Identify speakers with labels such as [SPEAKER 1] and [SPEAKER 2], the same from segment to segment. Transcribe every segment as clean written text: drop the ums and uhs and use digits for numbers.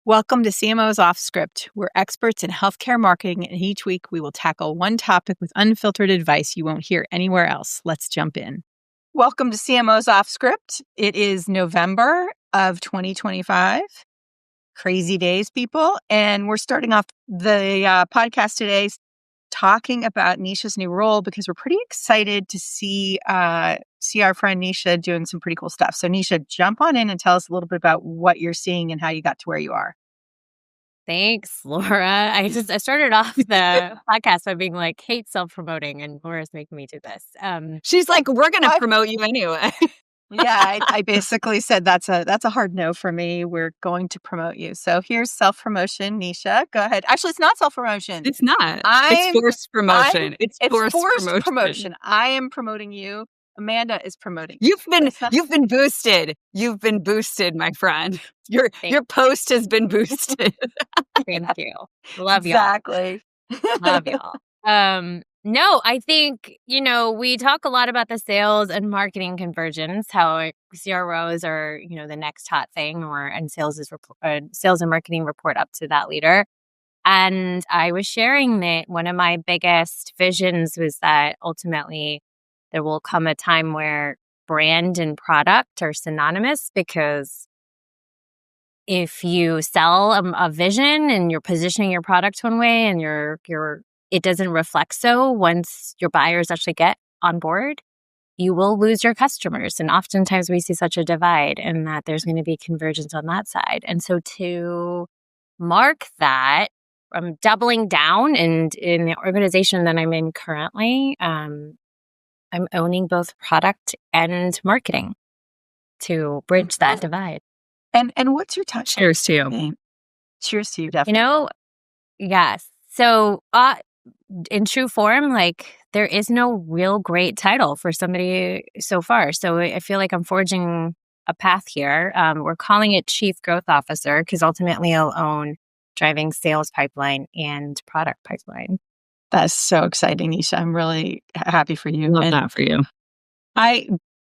[SPEAKER 1] Welcome to CMOs Offscript. We're experts in healthcare marketing, and each week we will tackle one topic with unfiltered advice you won't hear anywhere else. Let's jump in. Welcome to CMOs Offscript. It is November of 2025. Crazy days, people. And we're starting off the podcast today talking about Nisha's new role because we're pretty excited to see our friend Nisha doing some pretty cool stuff. So Nisha, jump on in and tell us a little bit about what you're seeing and how you got to where you are.
[SPEAKER 2] Thanks, Laura. I started off the podcast by being like, hate self-promoting, and Laura's making me do this.
[SPEAKER 3] She's like, we're going to promote you anyway.
[SPEAKER 1] Yeah, I basically said that's a hard no for me. We're going to promote you. So here's self-promotion. Nisha, go ahead. Actually, it's not self-promotion.
[SPEAKER 3] It's not. It's forced promotion. It's forced
[SPEAKER 1] promotion. I am promoting you. Amanda is promoting.
[SPEAKER 3] You've been boosted. You've been boosted, my friend. Your post has been boosted.
[SPEAKER 2] Thank you. Love y'all.
[SPEAKER 1] Exactly.
[SPEAKER 2] Love y'all. No, I think, we talk a lot about the sales and marketing convergence, how CROs are, the next hot thing, and sales and marketing report up to that leader. And I was sharing that one of my biggest visions was that ultimately there will come a time where brand and product are synonymous, because if you sell a vision and you're positioning your product one way and it doesn't reflect so once your buyers actually get on board, you will lose your customers. And oftentimes we see such a divide, and that there's going to be convergence on that side. And so to mark that, I'm doubling down, and in the organization that I'm in currently, I'm owning both product and marketing to bridge that divide.
[SPEAKER 1] And what's your touch?
[SPEAKER 3] Cheers to you.
[SPEAKER 1] Cheers to you, definitely.
[SPEAKER 2] Yes. So in true form, there is no real great title for somebody so far. So I feel like I'm forging a path here. We're calling it Chief Growth Officer because ultimately I'll own driving sales pipeline and product pipeline.
[SPEAKER 1] That's so exciting, Nisha. I'm really happy for you.
[SPEAKER 3] Love that for you.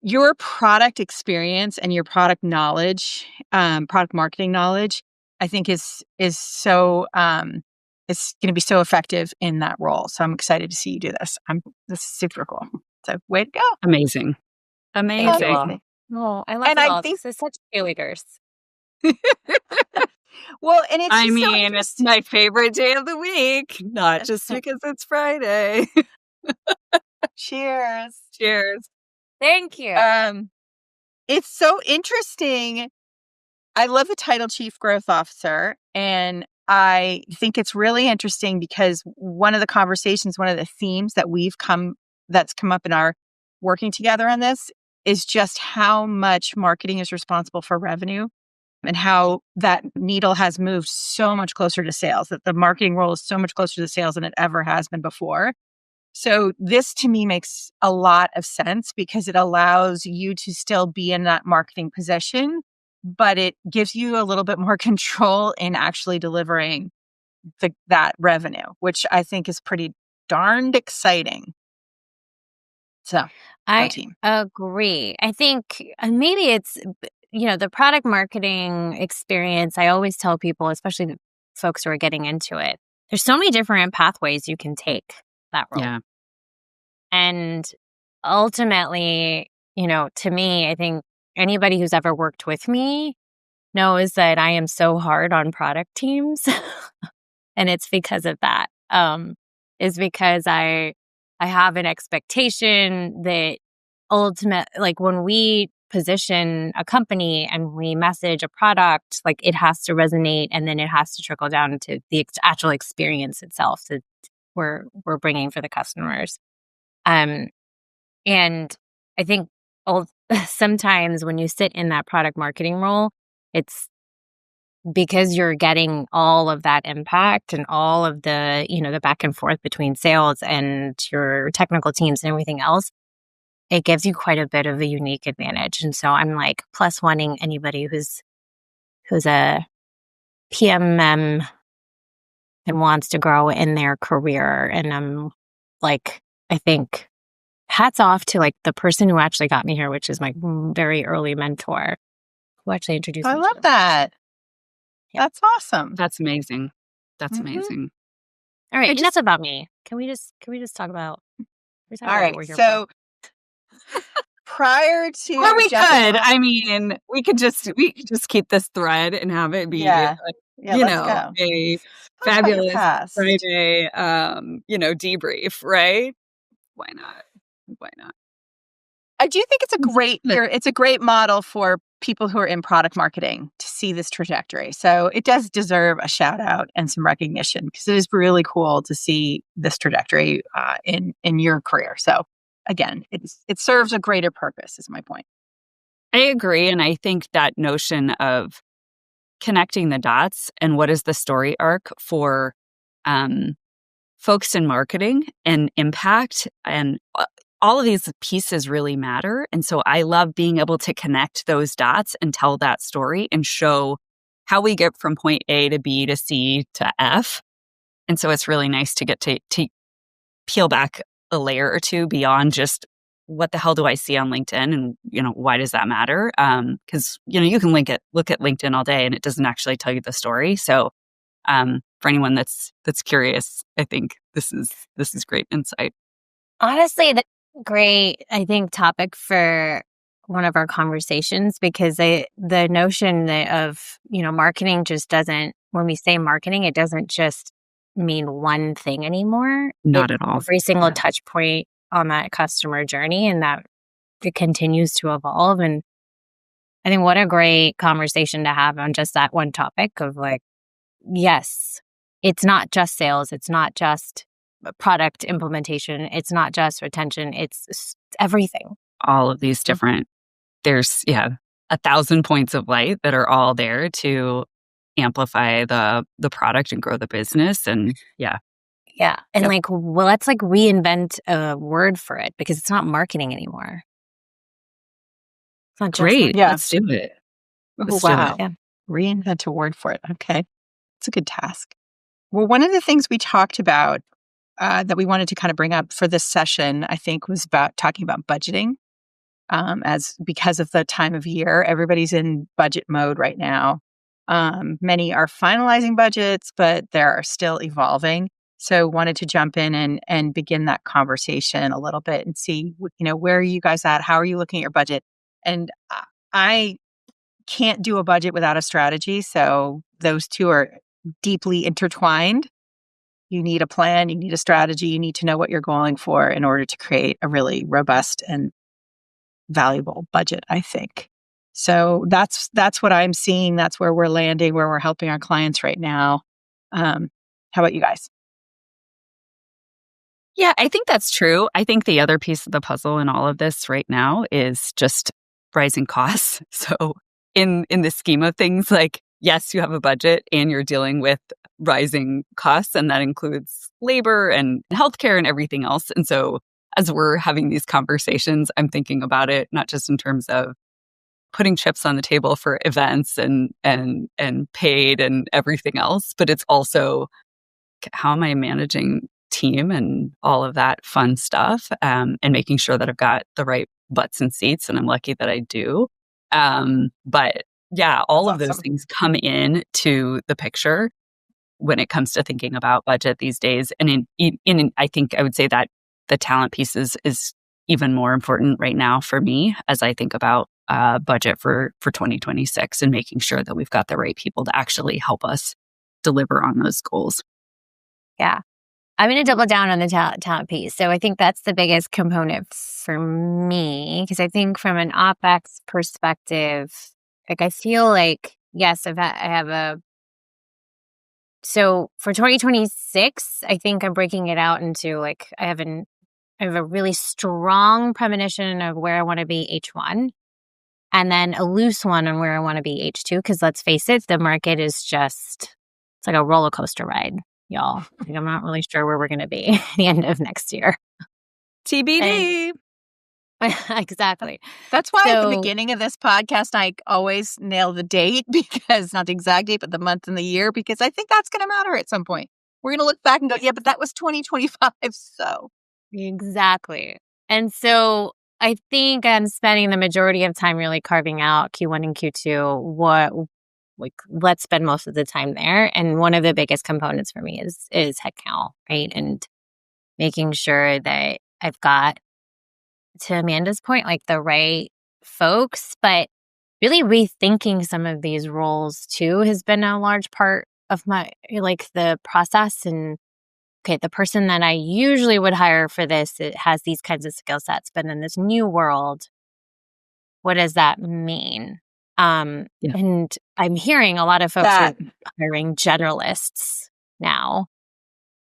[SPEAKER 1] Your product experience and your product knowledge, product marketing knowledge, I think is so it's going to be so effective in that role. So I'm excited to see you do this. This is super cool. So way to go!
[SPEAKER 3] Amazing.
[SPEAKER 2] Oh, I love it all. This is such cheerleaders.
[SPEAKER 1] Well, and
[SPEAKER 3] it's my favorite day of the week, not just because it's Friday.
[SPEAKER 1] Cheers.
[SPEAKER 3] Cheers.
[SPEAKER 2] Thank you.
[SPEAKER 1] It's so interesting. I love the title Chief Growth Officer, and I think it's really interesting because one of the themes that's come up in our working together on this is just how much marketing is responsible for revenue, and how that needle has moved so much closer to sales, that the marketing role is so much closer to sales than it ever has been before. So this to me makes a lot of sense because it allows you to still be in that marketing position, but it gives you a little bit more control in actually delivering that revenue, which I think is pretty darned exciting. So
[SPEAKER 2] I agree. I think maybe it's, the product marketing experience. I always tell people, especially the folks who are getting into it, there's so many different pathways you can take that role.
[SPEAKER 3] Yeah.
[SPEAKER 2] And ultimately, to me, I think anybody who's ever worked with me knows that I am so hard on product teams. And it's because of that. Is because I have an expectation that when we position a company and we message a product, it has to resonate, and then it has to trickle down to the actual experience itself that we're bringing for the customers. And I think sometimes when you sit in that product marketing role, it's because you're getting all of that impact and all of the, the back and forth between sales and your technical teams and everything else. It gives you quite a bit of a unique advantage. And so I'm plus oneing anybody who's a PMM and wants to grow in their career. And I'm I think hats off to the person who actually got me here, which is my very early mentor who actually introduced me.
[SPEAKER 1] I love that. That's awesome.
[SPEAKER 3] That's amazing. That's
[SPEAKER 1] Mhm.
[SPEAKER 3] amazing.
[SPEAKER 2] All right, enough about me. Can we just talk about
[SPEAKER 1] All right.
[SPEAKER 2] what we're here
[SPEAKER 1] So prior to
[SPEAKER 3] Or we
[SPEAKER 1] jumping
[SPEAKER 3] could.
[SPEAKER 1] on,
[SPEAKER 3] I mean, we could just keep this thread and have it be,
[SPEAKER 1] yeah, let's go.
[SPEAKER 3] a
[SPEAKER 1] Talk about your
[SPEAKER 3] fabulous
[SPEAKER 1] past.
[SPEAKER 3] Friday, debrief, right? Why not? Why not?
[SPEAKER 1] I do think it's a great model for people who are in product marketing to see this trajectory. So it does deserve a shout out and some recognition because it is really cool to see this trajectory in your career. So again, it serves a greater purpose, is my point.
[SPEAKER 3] I agree. And I think that notion of connecting the dots and what is the story arc for folks in marketing and impact and all of these pieces really matter. And so I love being able to connect those dots and tell that story and show how we get from point A to B to C to F. And so it's really nice to get to peel back a layer or two beyond just what the hell do I see on LinkedIn and, why does that matter? Because, you can look at LinkedIn all day and it doesn't actually tell you the story. So for anyone that's curious, I think this is great insight.
[SPEAKER 2] Honestly, that's a great, I think, topic for one of our conversations because the notion of, marketing just doesn't, when we say marketing, it doesn't just mean one thing anymore.
[SPEAKER 3] Not at all.
[SPEAKER 2] Every single touch point on that customer journey and that it continues to evolve. And I think what a great conversation to have on just that one topic of like, yes, it's not just sales. It's not just product implementation. It's not just retention. It's everything.
[SPEAKER 3] All of these different, there's 1,000 points of light that are all there to amplify the product and grow the business. And
[SPEAKER 2] yeah. And let's reinvent a word for it because it's not marketing anymore. It's not
[SPEAKER 3] great. Let's do it.
[SPEAKER 1] Wow. Yeah. Reinvent a word for it. Okay. It's a good task. Well, one of the things we talked about that we wanted to kind of bring up for this session, I think, was about talking about budgeting. Because of the time of year, everybody's in budget mode right now. Many are finalizing budgets, but they're still evolving. So wanted to jump in and begin that conversation a little bit and see, where are you guys at? How are you looking at your budget? And I can't do a budget without a strategy. So those two are deeply intertwined. You need a plan, you need a strategy, you need to know what you're going for in order to create a really robust and valuable budget, I think. So that's what I'm seeing. That's where we're landing, where we're helping our clients right now. How about you guys?
[SPEAKER 3] Yeah, I think that's true. I think the other piece of the puzzle in all of this right now is just rising costs. So in the scheme of things, yes, you have a budget and you're dealing with rising costs, and that includes labor and healthcare and everything else. And so as we're having these conversations, I'm thinking about it not just in terms of putting chips on the table for events and paid and everything else, but it's also how am I managing team and all of that fun stuff, and making sure that I've got the right butts and seats, and I'm lucky that I do. But yeah, all of those things come in to the picture when it comes to thinking about budget these days. And I think I would say that the talent piece is even more important right now for me as I think about budget for 2026 and making sure that we've got the right people to actually help us deliver on those goals.
[SPEAKER 2] Yeah. I'm going to double down on the talent piece. So I think that's the biggest component for me because I think from an OpEx perspective, I feel like, yes, so for 2026, I think I'm breaking it out into I have a really strong premonition of where I want to be H1 and then a loose one on where I want to be H2 because let's face it, the market is it's like a roller coaster ride. Y'all, I'm not really sure where we're going to be at the end of next year.
[SPEAKER 3] TBD.
[SPEAKER 2] Exactly.
[SPEAKER 1] That's why at the beginning of this podcast, I always nail the date because not the exact date, but the month and the year, because I think that's going to matter at some point. We're going to look back and go, yeah, but that was 2025. So
[SPEAKER 2] exactly. And so I think I'm spending the majority of time really carving out Q1 and Q2, like, let's spend most of the time there. And one of the biggest components for me is headcount, right? And making sure that I've got, to Amanda's point, like the right folks, but really rethinking some of these roles too has been a large part of my, like, the process. And okay, the person that I usually would hire for this, it has these kinds of skill sets, but in this new world, what does that mean?
[SPEAKER 3] Yeah.
[SPEAKER 2] And I'm hearing a lot of folks
[SPEAKER 1] That
[SPEAKER 2] are hiring generalists now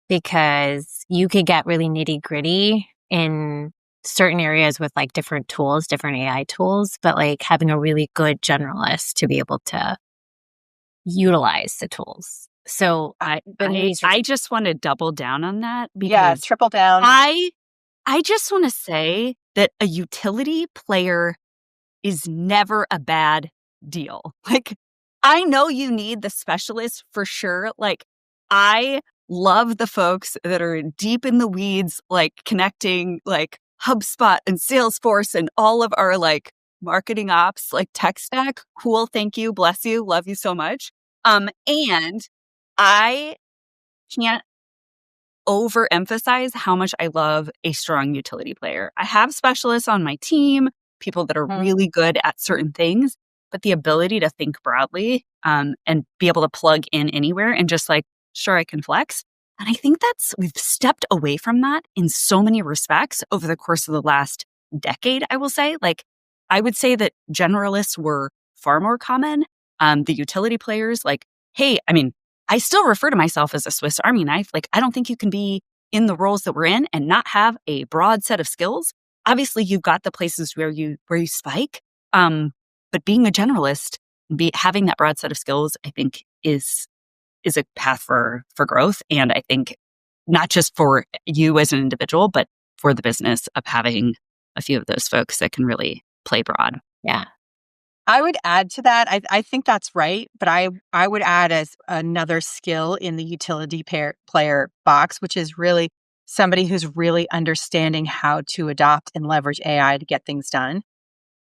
[SPEAKER 2] because you could get really nitty gritty in certain areas with like different tools, different AI tools, but like having a really good generalist to be able to utilize the tools. So
[SPEAKER 3] I
[SPEAKER 2] been
[SPEAKER 3] I,
[SPEAKER 2] researching.
[SPEAKER 3] I just want to double down on that
[SPEAKER 1] yeah,
[SPEAKER 3] because
[SPEAKER 1] triple down.
[SPEAKER 3] I just want to say that a utility player is never a bad deal. Like, I know you need the specialist for sure. Like, I love the folks that are deep in the weeds, like connecting like HubSpot and Salesforce and all of our like marketing ops, like tech stack. Cool. Thank you. Bless you. Love you so much. And I can't overemphasize how much I love a strong utility player. I have specialists on my team, people that are really good at certain things, but the ability to think broadly and be able to plug in anywhere and just like, sure, I can flex. And I think we've stepped away from that in so many respects over the course of the last decade, I will say. Like, I would say that generalists were far more common. The utility players, like, hey, I mean, I still refer to myself as a Swiss Army knife. Like, I don't think you can be in the roles that we're in and not have a broad set of skills. Obviously, you've got the places where you spike. But being a generalist, having that broad set of skills, I think is a path for growth. And I think not just for you as an individual, but for the business of having a few of those folks that can really play broad.
[SPEAKER 2] Yeah.
[SPEAKER 1] I would add to that. I think that's right, but I would add as another skill in the utility player box, which is really somebody who's really understanding how to adopt and leverage AI to get things done,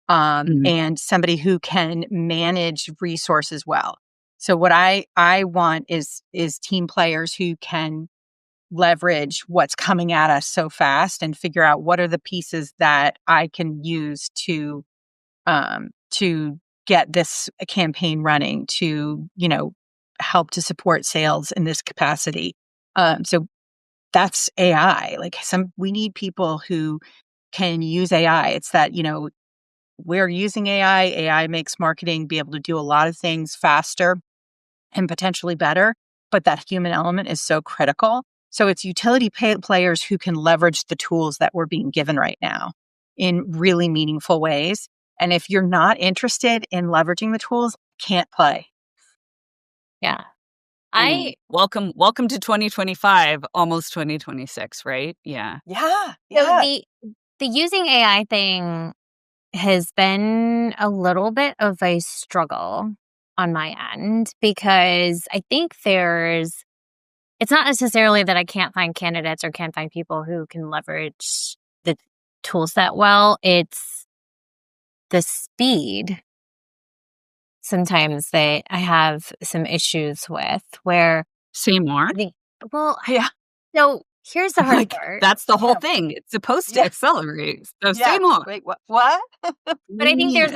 [SPEAKER 1] and somebody who can manage resources well. So what I want is team players who can leverage what's coming at us so fast and figure out what are the pieces that I can use to get this campaign running, to, help to support sales in this capacity. So that's AI. Like, we need people who can use AI. It's that, we're using AI. AI makes marketing be able to do a lot of things faster and potentially better, but that human element is so critical. So it's utility players who can leverage the tools that we're being given right now in really meaningful ways. And if you're not interested in leveraging the tools, can't play.
[SPEAKER 2] Yeah.
[SPEAKER 3] Welcome to 2025, almost 2026, right? Yeah.
[SPEAKER 1] Yeah.
[SPEAKER 2] So the using AI thing has been a little bit of a struggle on my end because I think it's not necessarily that I can't find candidates or can't find people who can leverage the tool set well. It's the speed sometimes that I have some issues with where
[SPEAKER 3] Say more.
[SPEAKER 1] Yeah.
[SPEAKER 2] So here's the hard part.
[SPEAKER 3] That's the whole thing. It's supposed to accelerate. So say more.
[SPEAKER 1] Wait, what?
[SPEAKER 2] But I think there's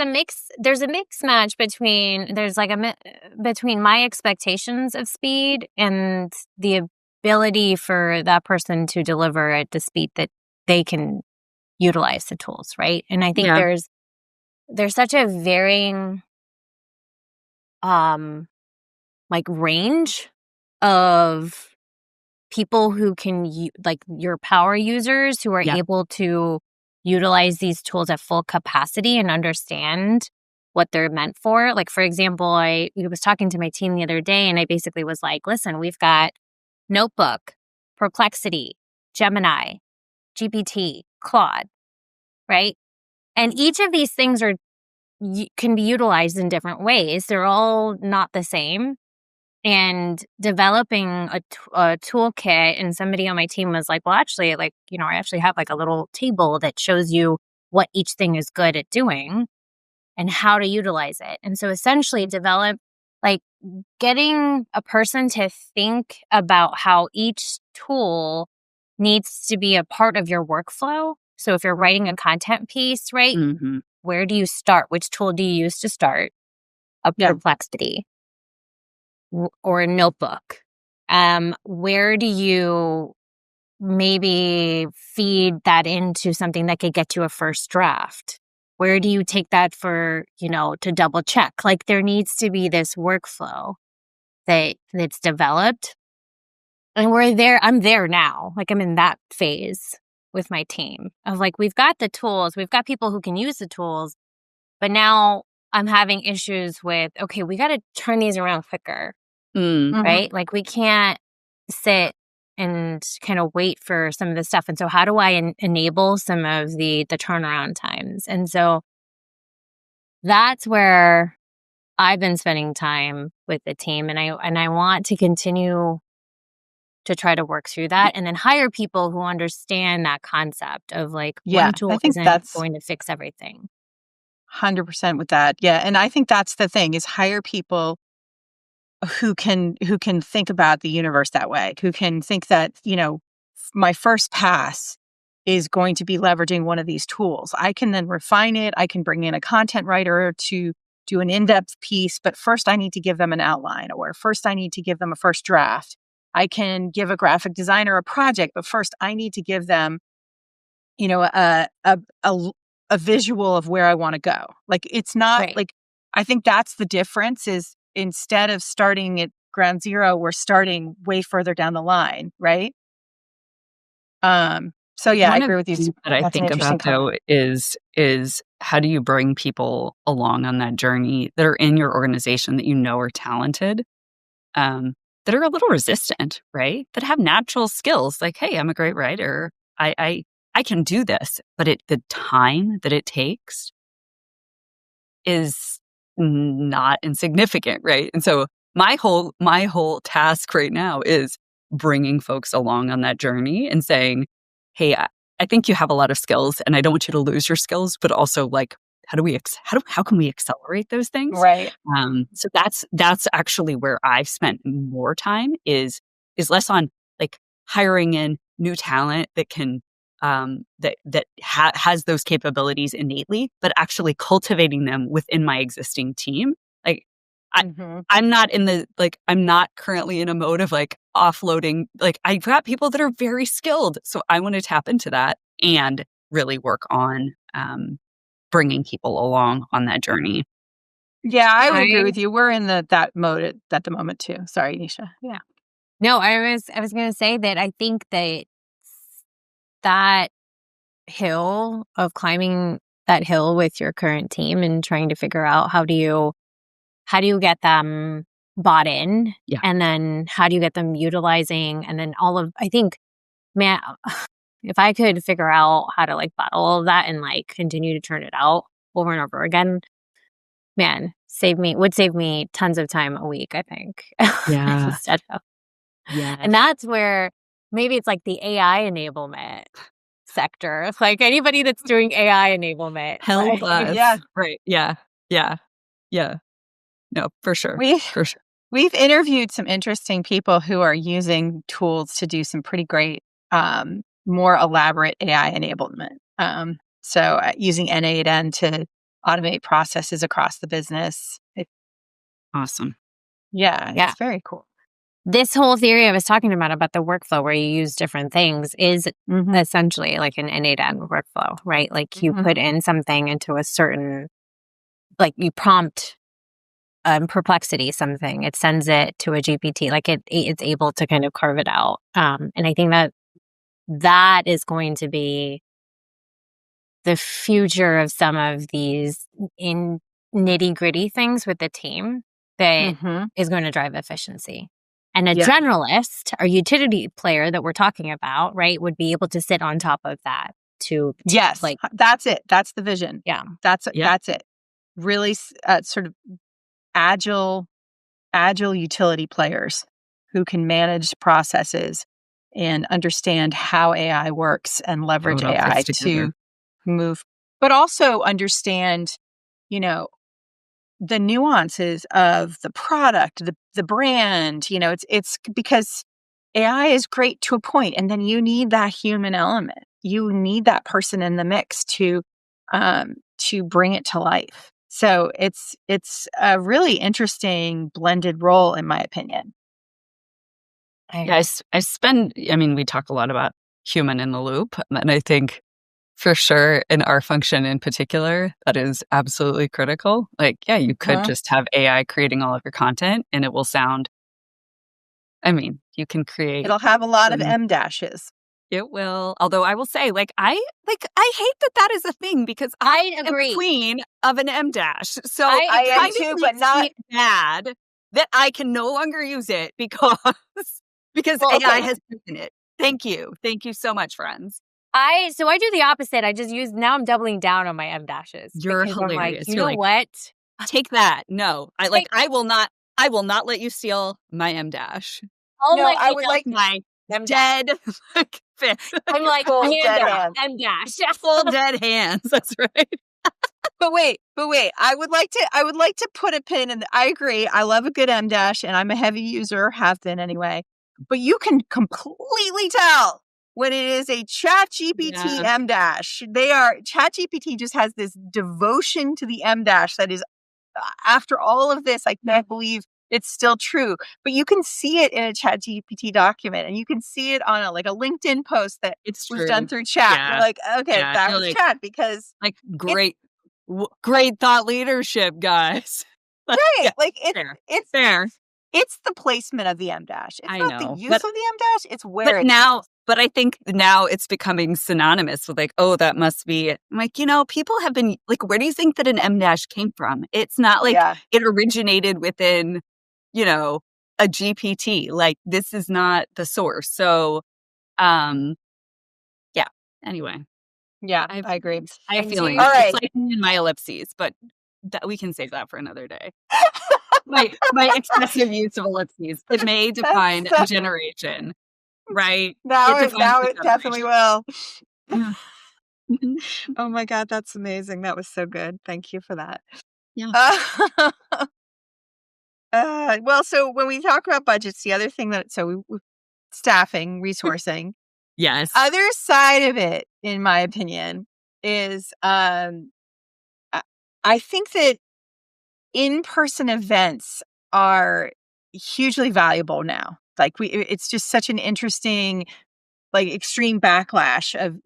[SPEAKER 2] a mix match between between my expectations of speed and the ability for that person to deliver at the speed that they can utilize the tools, right? And I think there's such a varying range of people who can like your power users who are able to utilize these tools at full capacity and understand what they're meant for. Like, for example, I was talking to my team the other day and I basically was like, listen, we've got Notebook, Perplexity, Gemini, GPT, Claude, right? And each of these things can be utilized in different ways. They're all not the same. And developing a toolkit, and somebody on my team was like, well, actually, I actually have like a little table that shows you what each thing is good at doing and how to utilize it. And so essentially develop like getting a person to think about how each tool needs to be a part of your workflow. So if you're writing a content piece, right, where do you start? Which tool do you use to start? A Perplexity or a notebook. Where do you maybe feed that into something that could get you a first draft? Where do you take that for, to double check? Like there needs to be this workflow that's developed. And I'm there now. Like I'm in that phase with my team of like, we've got the tools, we've got people who can use the tools, but now I'm having issues with, okay, we got to turn these around quicker, right? Like we can't sit and kind of wait for some of the stuff. And so how do I enable some of the turnaround times? And so that's where I've been spending time with the team. And I want to continue to try to work through that and then hire people who understand that concept of like one tool isn't going to fix everything.
[SPEAKER 1] 100% with that. Yeah. And I think that's the thing is hire people who can think about the universe that way, who can think that, my first pass is going to be leveraging one of these tools. I can then refine it. I can bring in a content writer to do an in-depth piece, but first I need to give them an outline, or first I need to give them a first draft. I can give a graphic designer a project, but first I need to give them, a visual of where I want to go. Like it's not like, I think that's the difference is instead of starting at ground zero, we're starting way further down the line. Right. So yeah, I agree with you.
[SPEAKER 3] That I think about though is how do you bring people along on that journey that are in your organization that are talented, that are a little resistant, right? That have natural skills like, hey, I'm a great writer. I can do this, but the time that it takes is not insignificant, right? And so my whole task right now is bringing folks along on that journey and saying, hey, I think you have a lot of skills and I don't want you to lose your skills, but also like, how can we accelerate those things?
[SPEAKER 1] Right.
[SPEAKER 3] So that's actually where I've spent more time is less on like hiring in new talent that can has those capabilities innately, but actually cultivating them within my existing team. Like I'm not currently in a mode of like offloading. Like I've got people that are very skilled. So I want to tap into that and really work on bringing people along on that journey.
[SPEAKER 1] Yeah, I would agree with you. We're in that mode at the moment too. Sorry, Nisha. Yeah.
[SPEAKER 2] No, I was going to say that I think that hill of climbing that hill with your current team and trying to figure out how do you get them bought in, and then how do you get them utilizing, and then I think, man, if I could figure out how to like bottle all of that and like continue to turn it out over and over again, man, would save me tons of time a week, I think.
[SPEAKER 3] Yeah.
[SPEAKER 2] Instead of. Yeah. And that's where maybe it's like the AI enablement sector. Like anybody that's doing AI enablement.
[SPEAKER 3] Help us.
[SPEAKER 1] Yeah.
[SPEAKER 3] Right. Yeah. Yeah. Yeah. No, for sure.
[SPEAKER 1] We've interviewed some interesting people who are using tools to do some pretty great, more elaborate AI enablement. So using N8N to automate processes across the business.
[SPEAKER 3] Awesome.
[SPEAKER 1] Yeah. It's very cool.
[SPEAKER 2] This whole theory I was talking about the workflow where you use different things is essentially like an N8N workflow, right? Like you put in something into a certain, like you prompt Perplexity something, it sends it to a GPT, like it's able to kind of carve it out. And I think that is going to be the future of some of these in nitty-gritty things with the team that is going to drive efficiency. And a generalist or utility player that we're talking about, right, would be able to sit on top of that to
[SPEAKER 1] like that's it. That's the vision.
[SPEAKER 2] Yeah.
[SPEAKER 1] That's it. Really sort of agile utility players who can manage processes and understand how AI works and leverage AI to move, but also understand, the nuances of the product, the brand. It's because AI is great to a point, and then you need that human element. You need that person in the mix to bring it to life. So it's a really interesting blended role, in my opinion.
[SPEAKER 3] Yeah, I mean, we talk a lot about human in the loop, and I think for sure in our function in particular, that is absolutely critical. Like, yeah, you could just have AI creating all of your content and it will sound, I mean, you can create.
[SPEAKER 1] It'll have a lot of M dashes.
[SPEAKER 3] It will. Although I will say, I hate that is a thing because I
[SPEAKER 2] agree.
[SPEAKER 3] am queen of an M dash. So
[SPEAKER 1] I
[SPEAKER 3] it
[SPEAKER 1] am
[SPEAKER 3] kind
[SPEAKER 1] too,
[SPEAKER 3] of
[SPEAKER 1] but
[SPEAKER 3] makes
[SPEAKER 1] not
[SPEAKER 3] me mad that I can no longer use it because
[SPEAKER 1] Well,
[SPEAKER 3] AI
[SPEAKER 1] okay.
[SPEAKER 3] has taken it. Thank you so much, friends.
[SPEAKER 2] I do the opposite. I just now I'm doubling down on my M dashes.
[SPEAKER 3] You're
[SPEAKER 2] because I'm like,
[SPEAKER 3] hilarious.
[SPEAKER 2] you
[SPEAKER 3] You're
[SPEAKER 2] know
[SPEAKER 3] like,
[SPEAKER 2] what?
[SPEAKER 3] take that. No, I will not let you steal my M dash.
[SPEAKER 2] Oh
[SPEAKER 1] No,
[SPEAKER 2] my
[SPEAKER 1] I would
[SPEAKER 2] goodness.
[SPEAKER 1] like
[SPEAKER 3] My
[SPEAKER 2] M dash.
[SPEAKER 3] dead
[SPEAKER 2] I'm like,
[SPEAKER 1] Full
[SPEAKER 2] hand
[SPEAKER 1] dead
[SPEAKER 2] up,
[SPEAKER 1] hands.
[SPEAKER 2] M dash.
[SPEAKER 3] full dead hands. That's right.
[SPEAKER 1] But wait, I would like to put a pin in. I agree. I love a good M dash, and I'm a heavy user, have been anyway. But you can completely tell when it is a ChatGPT
[SPEAKER 3] Yeah.
[SPEAKER 1] M dash. ChatGPT just has this devotion to the M dash that is, after all of this, I can't believe it's still true. But you can see it in a ChatGPT document, and you can see it on a LinkedIn post that
[SPEAKER 3] It's
[SPEAKER 1] was
[SPEAKER 3] true.
[SPEAKER 1] done through chat.
[SPEAKER 3] Yeah.
[SPEAKER 1] You're like, okay,
[SPEAKER 3] Yeah.
[SPEAKER 1] that
[SPEAKER 3] You're
[SPEAKER 1] was
[SPEAKER 3] like,
[SPEAKER 1] chat because
[SPEAKER 3] great thought leadership, guys.
[SPEAKER 1] right,
[SPEAKER 3] Yeah,
[SPEAKER 1] it's
[SPEAKER 3] fair. Fair.
[SPEAKER 1] it's the placement of the M dash. It's
[SPEAKER 3] I
[SPEAKER 1] not the
[SPEAKER 3] know.
[SPEAKER 1] use of the M dash. It's where
[SPEAKER 3] But
[SPEAKER 1] it's
[SPEAKER 3] now,
[SPEAKER 1] used.
[SPEAKER 3] but I think now it's becoming synonymous with oh, that must be it. I'm like, people have been where do you think that an M dash came from? It's not like
[SPEAKER 1] Yeah.
[SPEAKER 3] it originated within, a GPT. Like, this is not the source. So, yeah. Anyway,
[SPEAKER 1] Yeah, I agree.
[SPEAKER 3] I have
[SPEAKER 2] And
[SPEAKER 3] feelings.
[SPEAKER 1] All
[SPEAKER 3] It's
[SPEAKER 1] right.
[SPEAKER 3] like me and my ellipses, but we can save that for another day. My excessive use of ellipses. It may define a generation, right?
[SPEAKER 1] Now
[SPEAKER 3] It
[SPEAKER 1] it
[SPEAKER 3] defines a
[SPEAKER 1] definitely
[SPEAKER 3] generation.
[SPEAKER 1] will.
[SPEAKER 3] Yeah. Mhm.
[SPEAKER 1] Oh my God, that's amazing. That was so good. Thank you for that.
[SPEAKER 3] Yeah.
[SPEAKER 1] Well, so when we talk about budgets, the other thing staffing, resourcing,
[SPEAKER 3] Yes.
[SPEAKER 1] other side of it, in my opinion, is I think that in-person events are hugely valuable now. It's just such an interesting, extreme backlash of,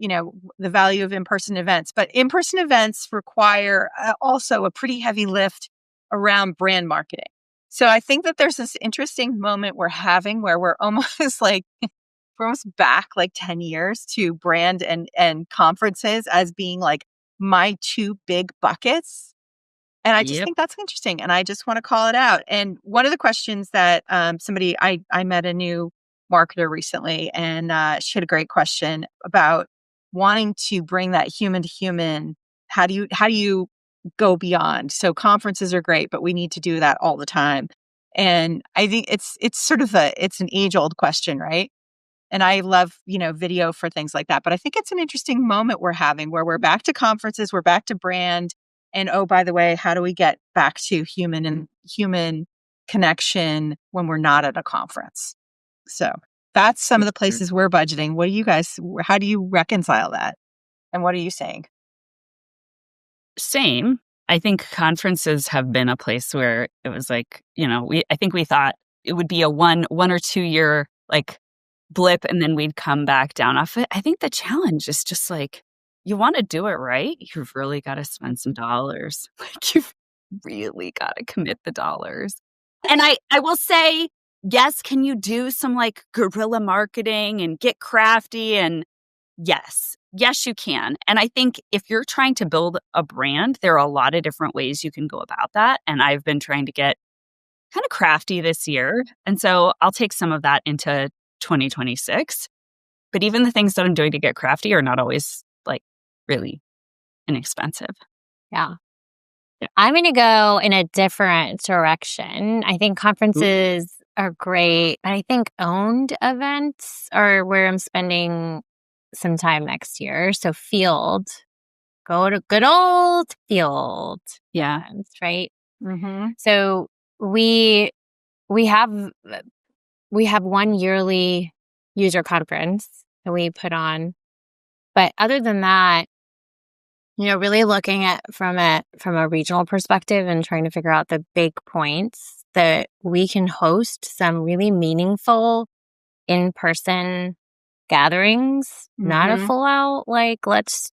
[SPEAKER 1] the value of in-person events. But in-person events require also a pretty heavy lift around brand marketing. So I think that there's this interesting moment we're having where we're almost we're almost back 10 years to brand and conferences as being my two big buckets. And I just
[SPEAKER 3] Yep.
[SPEAKER 1] think that's interesting, and I just want to call it out. And one of the questions that I met a new marketer recently, and she had a great question about wanting to bring that human to human. How do you go beyond? So conferences are great, but we need to do that all the time. And I think it's sort of it's an age old question, right? And I love, video for things like that. But I think it's an interesting moment we're having where we're back to conferences, we're back to brand. And oh, by the way, how do we get back to human connection when we're not at a conference? So that's some of the places we're budgeting. What do you guys, how do you reconcile that? And what are you saying?
[SPEAKER 3] Same. I think conferences have been a place where it was I think we thought it would be a 1 or 2 year blip and then we'd come back down off it. I think the challenge is just you want to do it right. You've really got to spend some dollars. You've really got to commit the dollars. And I will say, yes, can you do some guerrilla marketing and get crafty? And yes, you can. And I think if you're trying to build a brand, there are a lot of different ways you can go about that. And I've been trying to get kind of crafty this year. And so I'll take some of that into 2026. But even the things that I'm doing to get crafty are not always really inexpensive.
[SPEAKER 2] Yeah. I'm going to go in a different direction. I think conferences are great, but I think owned events are where I'm spending some time next year. So field, go to good old field
[SPEAKER 3] Yeah.
[SPEAKER 2] events, right?
[SPEAKER 1] Mm-hmm.
[SPEAKER 2] So we have one yearly user conference that we put on. But other than that, really looking at from a regional perspective and trying to figure out the big points that we can host some really meaningful in-person gatherings, not a
[SPEAKER 1] Mm-hmm.
[SPEAKER 2] full out, like, let's,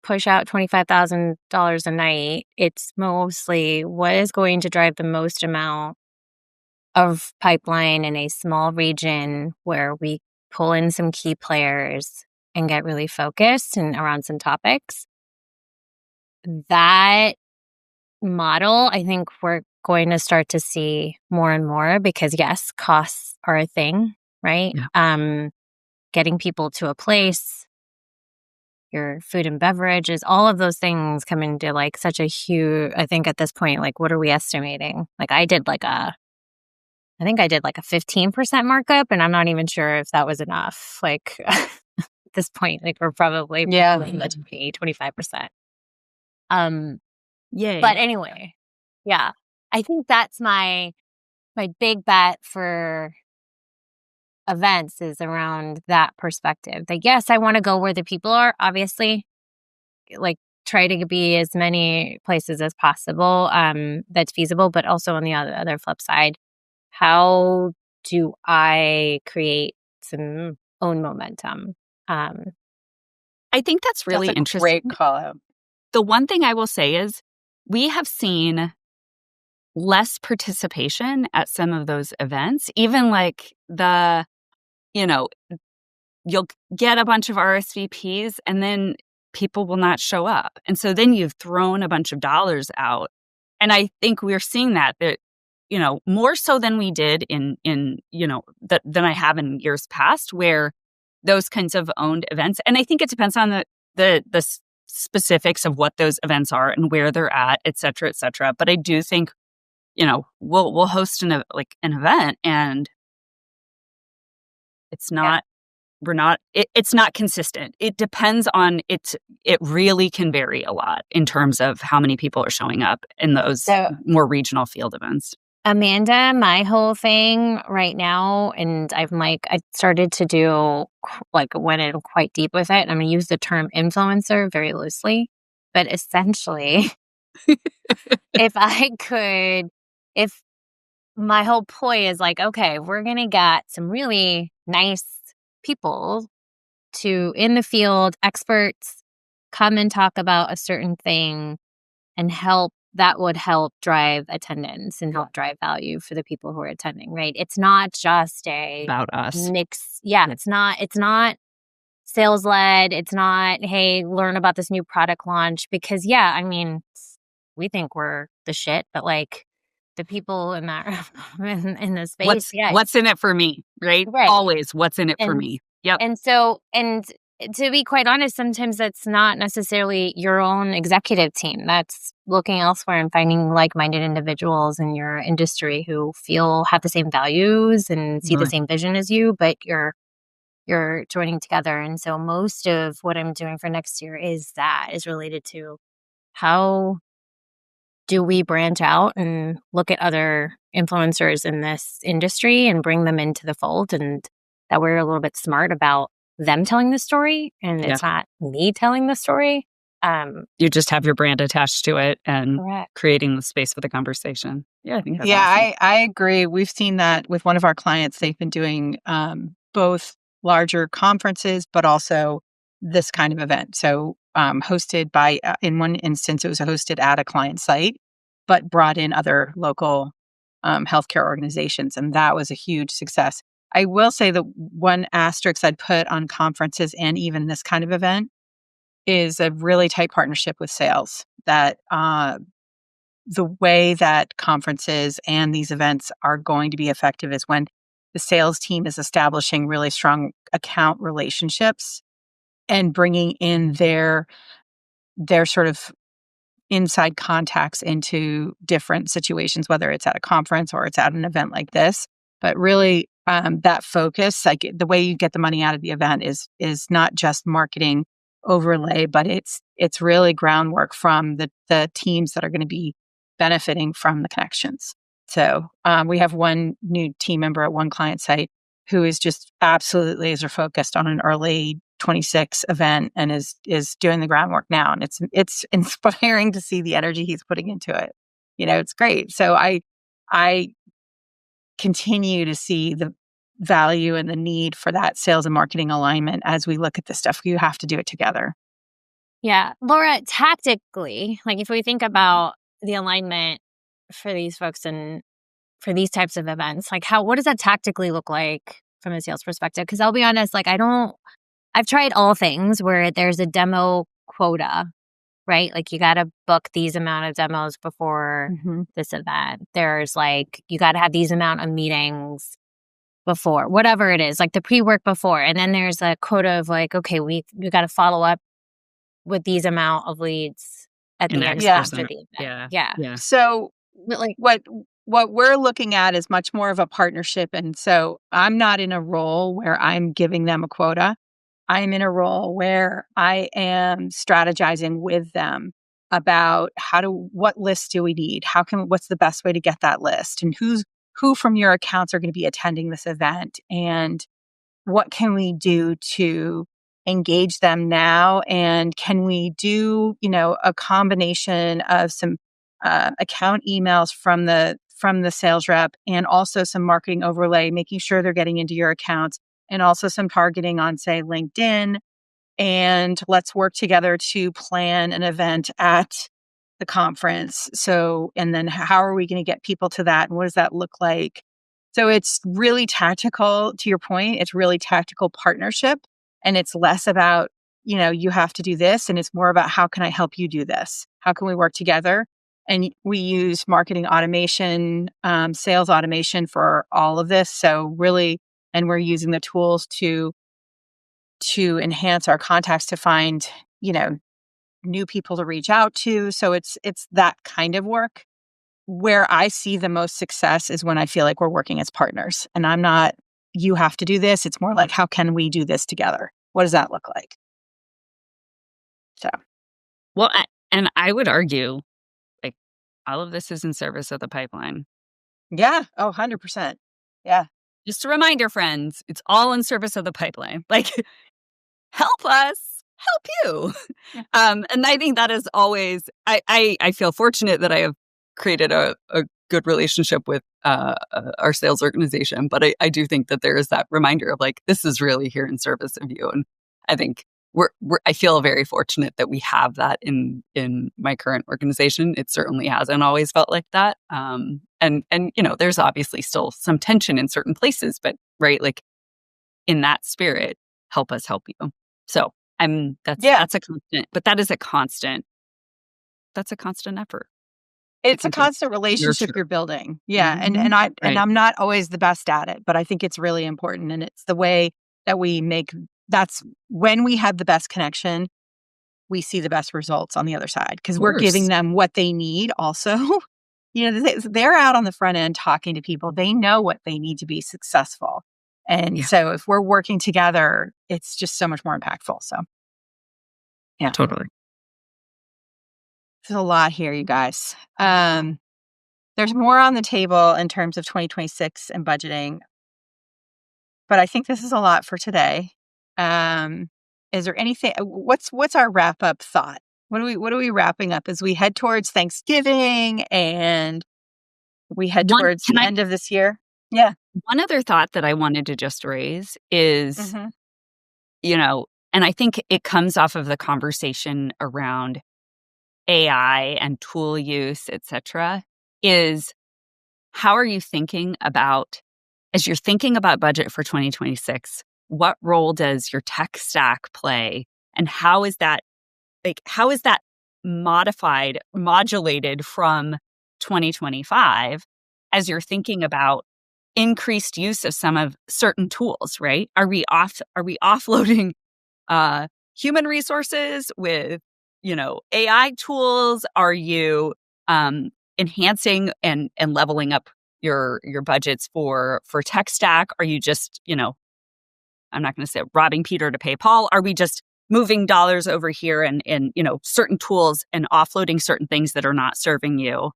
[SPEAKER 2] push out $25,000 a night. It's mostly what is going to drive the most amount of pipeline in a small region where we pull in some key players and get really focused and around some topics. That model, I think we're going to start to see more and more because, yes, costs are a thing, right?
[SPEAKER 3] Yeah.
[SPEAKER 2] Getting people to a place, your food and beverages, all of those things come into like such a huge, I think at this point, like, what are we estimating? Like I think I did like a 15% markup, and I'm not even sure if that was enough. Like at this point, like we're probably
[SPEAKER 1] Yeah.
[SPEAKER 2] 25%.
[SPEAKER 3] Yay.
[SPEAKER 2] But anyway, yeah, I think that's my big bet for events is around that perspective. That yes, I want to go where the people are, obviously, like try to be as many places as possible that's feasible, but also on the other flip side, how do I create some own momentum?
[SPEAKER 3] I think that's really
[SPEAKER 1] That's a
[SPEAKER 3] interesting.
[SPEAKER 1] great call out.
[SPEAKER 3] The one thing I will say is we have seen less participation at some of those events, even like you'll get a bunch of RSVPs and then people will not show up. And so then you've thrown a bunch of dollars out. And I think we're seeing that more so than we did than I have in years past, where those kinds of owned events. And I think it depends on the specifics of what those events are and where they're at, et cetera, et cetera. But I do think, we'll host an event, and it's not, it's not consistent. It depends on it. It really can vary a lot in terms of how many people are showing up in those more regional field events.
[SPEAKER 2] Amanda, my whole thing right now, and I started to do went in quite deep with it. And I'm going to use the term influencer very loosely, but essentially, if my whole ploy is like, okay, we're going to get some really nice people in the field, experts, come and talk about a certain thing and that would help drive attendance and help drive value for the people who are attending, right? It's not just
[SPEAKER 3] About us.
[SPEAKER 2] mix. Yeah, it's not sales led. It's not, hey, learn about this new product launch because we think we're the shit, but like the people in that in the space,
[SPEAKER 3] what's in it for me, right? Always what's in it for me. Yep.
[SPEAKER 2] And to be quite honest, sometimes that's not necessarily your own executive team. That's looking elsewhere and finding like-minded individuals in your industry who have the same values and see the same vision as you, but you're joining together. And so most of what I'm doing for next year is related to how do we branch out and look at other influencers in this industry and bring them into the fold, and that we're a little bit smart about them telling the story and it's not me telling the story.
[SPEAKER 3] You just have your brand attached to it and
[SPEAKER 2] Correct.
[SPEAKER 3] creating the space for the conversation. Yeah, I think that's
[SPEAKER 1] awesome.
[SPEAKER 3] I
[SPEAKER 1] agree. We've seen that with one of our clients. They've been doing both larger conferences, but also this kind of event. So hosted by, in one instance, it was hosted at a client site, but brought in other local healthcare organizations. And that was a huge success. I will say the one asterisk I'd put on conferences and even this kind of event is a really tight partnership with sales. That the way that conferences and these events are going to be effective is when the sales team is establishing really strong account relationships and bringing in their sort of inside contacts into different situations, whether it's at a conference or it's at an event like this. But really, that focus, like the way you get the money out of the event, is not just marketing overlay, but it's really groundwork from the teams that are going to be benefiting from the connections. So we have one new team member at one client site who is just absolutely laser focused on an early 26 event and is doing the groundwork now. And it's inspiring to see the energy he's putting into it. It's great. So I continue to see the value and the need for that sales and marketing alignment as we look at this stuff. You have to do it together.
[SPEAKER 2] Yeah. Laura, tactically, like if we think about the alignment for these folks and for these types of events, like what does that tactically look like from a sales perspective? Because I'll be honest, like I've tried all things where there's a demo quota, right? Like you got to book these amount of demos before this event. There's like, you got to have these amount of meetings before, whatever it is, like the pre-work before. And then there's a quota of like, okay, we got to follow up with these amount of leads at the end after the event. Yeah.
[SPEAKER 1] So like what we're looking at is much more of a partnership. And so I'm not in a role where I'm giving them a quota. I'm in a role where I am strategizing with them about what lists do we need? What's the best way to get that list? And who from your accounts are going to be attending this event? And what can we do to engage them now? And can we do, a combination of some account emails from the sales rep and also some marketing overlay, making sure they're getting into your accounts, and also some targeting on, say, LinkedIn. And let's work together to plan an event at the conference. And then how are we going to get people to that? And what does that look like? So it's really tactical, to your point. It's really tactical partnership. And it's less about, you have to do this. And it's more about, how can I help you do this? How can we work together? And we use marketing automation, sales automation for all of this. So really, and we're using the tools to enhance our contacts to find, new people to reach out to. So it's that kind of work. Where I see the most success is when I feel like we're working as partners. And I'm not, you have to do this. It's more like, how can we do this together? What does that look like? So.
[SPEAKER 3] Well, and I would argue, like, all of this is in service of the pipeline.
[SPEAKER 1] Yeah. Oh, 100%. Yeah.
[SPEAKER 3] Just a reminder, friends, it's all in service of the pipeline. Like, help us help you. And I think that is always, I feel fortunate that I have created a good relationship with our sales organization. But I do think that there is that reminder of like, this is really here in service of you. And I think I feel very fortunate that we have that in my current organization. It certainly hasn't always felt like that. And there's obviously still some tension in certain places, but right, like in that spirit, help us help you. So that's a constant, but that's a constant effort.
[SPEAKER 1] It's a constant relationship you're building. Yeah.
[SPEAKER 3] Mm-hmm.
[SPEAKER 1] And I'm not always the best at it, but I think it's really important. And it's the way that that's when we have the best connection, we see the best results on the other side, because we're giving them what they need also. They're out on the front end talking to people. They know what they need to be successful. And so if we're working together, it's just so much more impactful. So, yeah.
[SPEAKER 3] Totally.
[SPEAKER 1] There's a lot here, you guys. There's more on the table in terms of 2026 and budgeting, but I think this is a lot for today. Is there anything? What's our wrap up thought? What are we wrapping up as we head towards Thanksgiving and we head towards the end of this year? Yeah.
[SPEAKER 3] One other thought that I wanted to just raise is, and I think it comes off of the conversation around AI and tool use, et cetera, is how are you thinking about, as you're thinking about budget for 2026, what role does your tech stack play? And how is that modulated from 2025 as you're thinking about increased use of some of certain tools, right? Are we offloading human resources with AI tools? Are you enhancing and leveling up your budgets for tech stack? Are you just, I'm not going to say robbing Peter to pay Paul. Are we just moving dollars over here and certain tools and offloading certain things that are not serving you?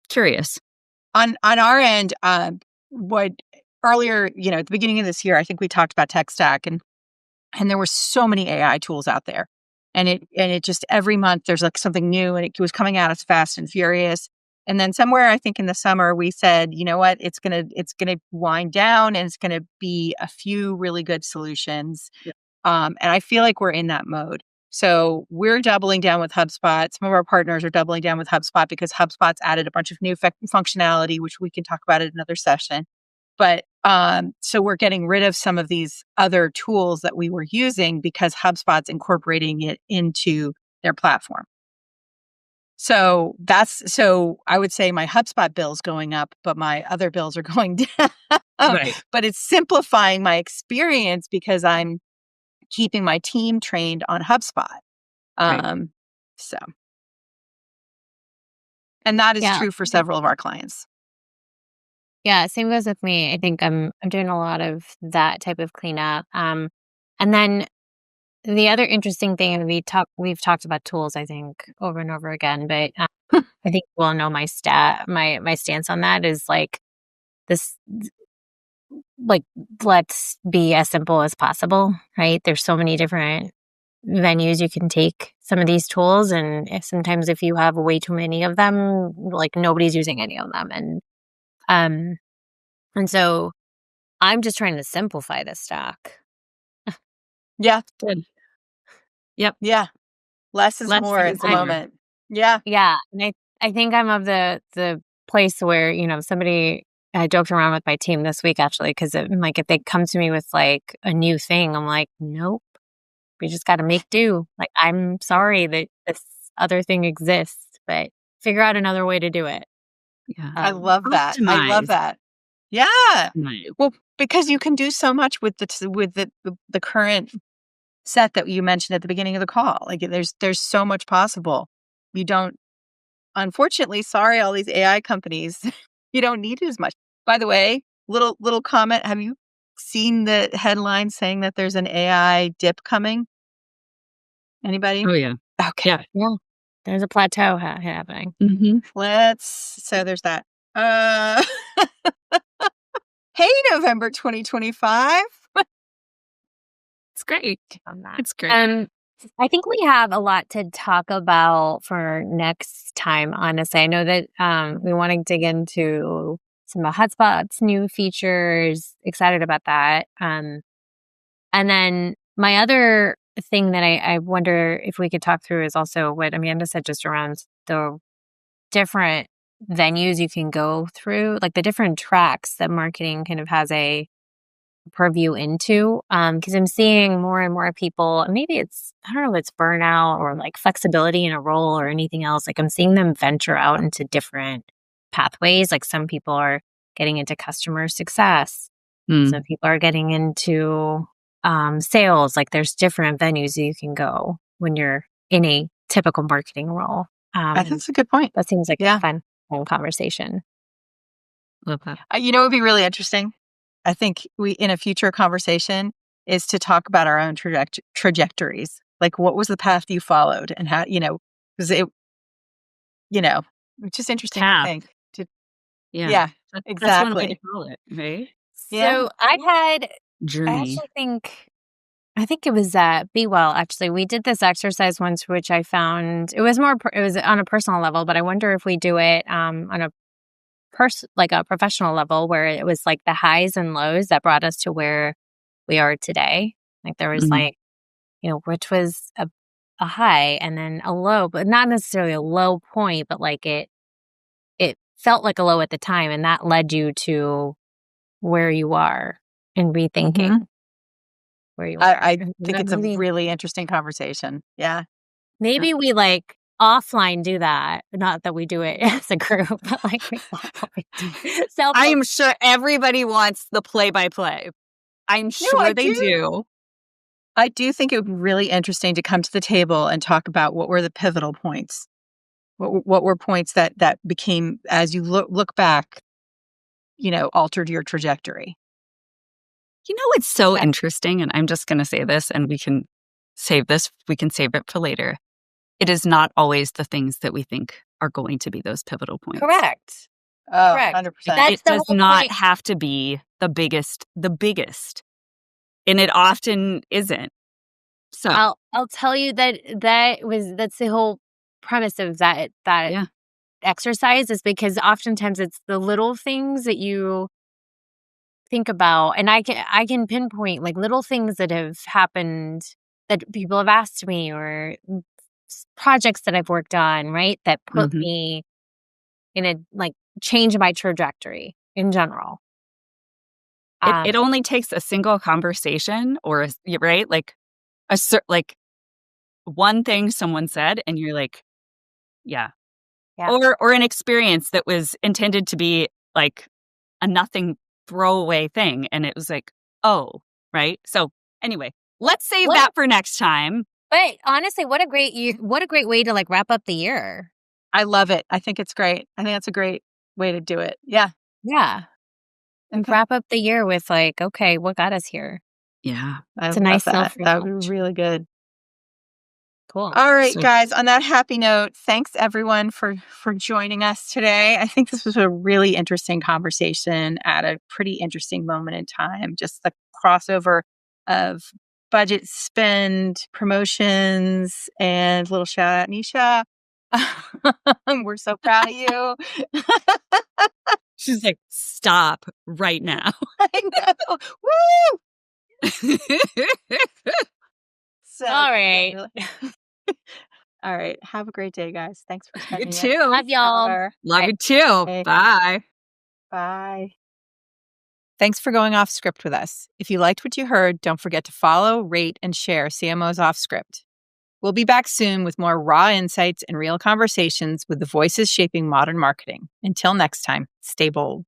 [SPEAKER 3] Curious.
[SPEAKER 1] On our end, what earlier, at the beginning of this year, I think we talked about tech stack, and there were so many AI tools out there, and it just every month there's like something new, and it was coming out as fast and furious. And then somewhere, I think in the summer, we said, you know what, it's gonna wind down, and it's gonna be a few really good solutions.
[SPEAKER 3] Yeah.
[SPEAKER 1] And I feel like we're in that mode. So we're doubling down with HubSpot. Some of our partners are doubling down with HubSpot because HubSpot's added a bunch of new functionality, which we can talk about in another session. But so we're getting rid of some of these other tools that we were using because HubSpot's incorporating it into their platform. So I would say my HubSpot bill's going up, but my other bills are going down.
[SPEAKER 3] Right.
[SPEAKER 1] But it's simplifying my experience because I'm keeping my team trained on HubSpot.
[SPEAKER 3] Right.
[SPEAKER 1] So, and that is
[SPEAKER 2] Yeah.
[SPEAKER 1] true for several of our clients.
[SPEAKER 2] Yeah, same goes with me. I think I'm doing a lot of that type of cleanup. And then the other interesting thing, and we've talked about tools, I think, over and over again, but I think you all know my stance on that is like this, like, let's be as simple as possible, right? There's so many different venues you can take some of these tools, and sometimes if you have way too many of them, like nobody's using any of them, and so I'm just trying to simplify this stack.
[SPEAKER 1] Yeah.
[SPEAKER 3] Good. Yep.
[SPEAKER 1] Yeah. Less is
[SPEAKER 3] Less
[SPEAKER 1] more
[SPEAKER 3] is
[SPEAKER 1] at the
[SPEAKER 3] more.
[SPEAKER 1] moment. Yeah.
[SPEAKER 2] Yeah, and I think I'm of the place where I joked around with my team this week actually because like if they come to me with like a new thing, I'm like, nope, we just got to make do. Like I'm sorry that this other thing exists, but figure out another way to do it.
[SPEAKER 3] Yeah.
[SPEAKER 1] I love that. I love
[SPEAKER 3] Optimize.
[SPEAKER 1] Yeah.
[SPEAKER 3] Right.
[SPEAKER 1] Well, because you can do so much with the current set that you mentioned at the beginning of the call. Like there's so much possible. You don't, unfortunately, sorry, all these AI companies, you don't need as much. By the way, little comment. Have you seen the headline saying that there's an AI dip coming? Anybody?
[SPEAKER 3] Oh, yeah.
[SPEAKER 1] Okay.
[SPEAKER 2] Yeah, there's a plateau happening.
[SPEAKER 3] Mm-hmm.
[SPEAKER 1] So there's that. Hey, November 2025.
[SPEAKER 3] It's great.
[SPEAKER 2] On that.
[SPEAKER 3] It's great.
[SPEAKER 2] I think we have a lot to talk about for next time, honestly. I know that we want to dig into some of HubSpot's new features. Excited about that. And then my other thing that I wonder if we could talk through is also what Amanda said just around the different venues you can go through, like the different tracks that marketing kind of has a purview into, because I'm seeing more and more people, and maybe I don't know if it's burnout or like flexibility in a role or anything else. Like I'm seeing them venture out into different pathways. Like some people are getting into customer success. Some people are getting into sales. Like there's different venues you can go when you're in a typical marketing role.
[SPEAKER 1] That's a good point.
[SPEAKER 2] That seems like a fun conversation.
[SPEAKER 3] Love that.
[SPEAKER 1] It would be really interesting. I think we, in a future conversation, is to talk about our own trajectories. Like, what was the path you followed, and how, because it's just interesting to think.
[SPEAKER 3] Yeah,
[SPEAKER 1] exactly.
[SPEAKER 3] That's one way to call it, right?
[SPEAKER 2] Yeah. So I
[SPEAKER 3] Journey.
[SPEAKER 2] I think it was Be Well. Actually, we did this exercise once, which I found it was on a personal level, but I wonder if we do it on a professional level, where it was like the highs and lows that brought us to where we are today. Like there was which was a high and then a low, but not necessarily a low point, but like it felt like a low at the time, and that led you to where you are and rethinking where you are.
[SPEAKER 1] I think it's a really interesting conversation. Yeah.
[SPEAKER 2] Maybe we like offline do that. Not that we do it as a group, but like
[SPEAKER 3] I am sure everybody wants the play-by-play. I'm sure they do.
[SPEAKER 1] I do think it would be really interesting to come to the table and talk about what were the pivotal points. What were points that became, as you look back, altered your trajectory.
[SPEAKER 3] It's so interesting, and I'm just going to say this, and we can save it for later. It is not always the things that we think are going to be those pivotal points.
[SPEAKER 2] Correct.
[SPEAKER 1] Oh,
[SPEAKER 2] Correct.
[SPEAKER 1] 100%.
[SPEAKER 2] That's
[SPEAKER 3] It
[SPEAKER 2] the
[SPEAKER 3] does
[SPEAKER 2] whole
[SPEAKER 3] not
[SPEAKER 2] point.
[SPEAKER 3] have to be the biggest. And it often isn't. So
[SPEAKER 2] I'll tell you that's the whole premise of that
[SPEAKER 3] yeah.
[SPEAKER 2] exercise, is because oftentimes it's the little things that you think about, and I can pinpoint like little things that have happened that people have asked me, or projects that I've worked on, right, that put
[SPEAKER 3] Mhm.
[SPEAKER 2] me in a like change my trajectory in general.
[SPEAKER 3] It only takes a single conversation or right? Like like one thing someone said and you're like, yeah.
[SPEAKER 2] Yeah.
[SPEAKER 3] Or an experience that was intended to be like a nothing throwaway thing and it was like, oh, right? So anyway, let's save that for next time.
[SPEAKER 2] But honestly, what a great way to like wrap up the year.
[SPEAKER 1] I love it. I think it's great. I think that's a great way to do it. Yeah.
[SPEAKER 2] Yeah. And
[SPEAKER 1] Okay.
[SPEAKER 2] wrap up the year with like, okay, what got us here?
[SPEAKER 3] Yeah.
[SPEAKER 1] I
[SPEAKER 2] It's a
[SPEAKER 1] love
[SPEAKER 2] nice
[SPEAKER 1] that. That would be
[SPEAKER 2] self-reflection.
[SPEAKER 1] really good.
[SPEAKER 2] Cool.
[SPEAKER 1] All right,
[SPEAKER 3] So-
[SPEAKER 1] guys, on that happy note, thanks everyone for joining us today. I think this was a really interesting conversation at a pretty interesting moment in time. Just the crossover of budget spend, promotions, and little shout out, Nisha. We're so proud of you.
[SPEAKER 3] She's like, stop right now.
[SPEAKER 1] I know. Woo! So,
[SPEAKER 2] All right.
[SPEAKER 1] All right. Have a great day, guys. Thanks for spending
[SPEAKER 3] You
[SPEAKER 1] it
[SPEAKER 3] too.
[SPEAKER 2] Love y'all.
[SPEAKER 1] together.
[SPEAKER 3] Love you too.
[SPEAKER 1] Okay.
[SPEAKER 3] Bye.
[SPEAKER 1] Bye. Thanks for going off script with us. If you liked what you heard, don't forget to follow, rate, and share CMOs Offscript. We'll be back soon with more raw insights and real conversations with the voices shaping modern marketing. Until next time, stay bold.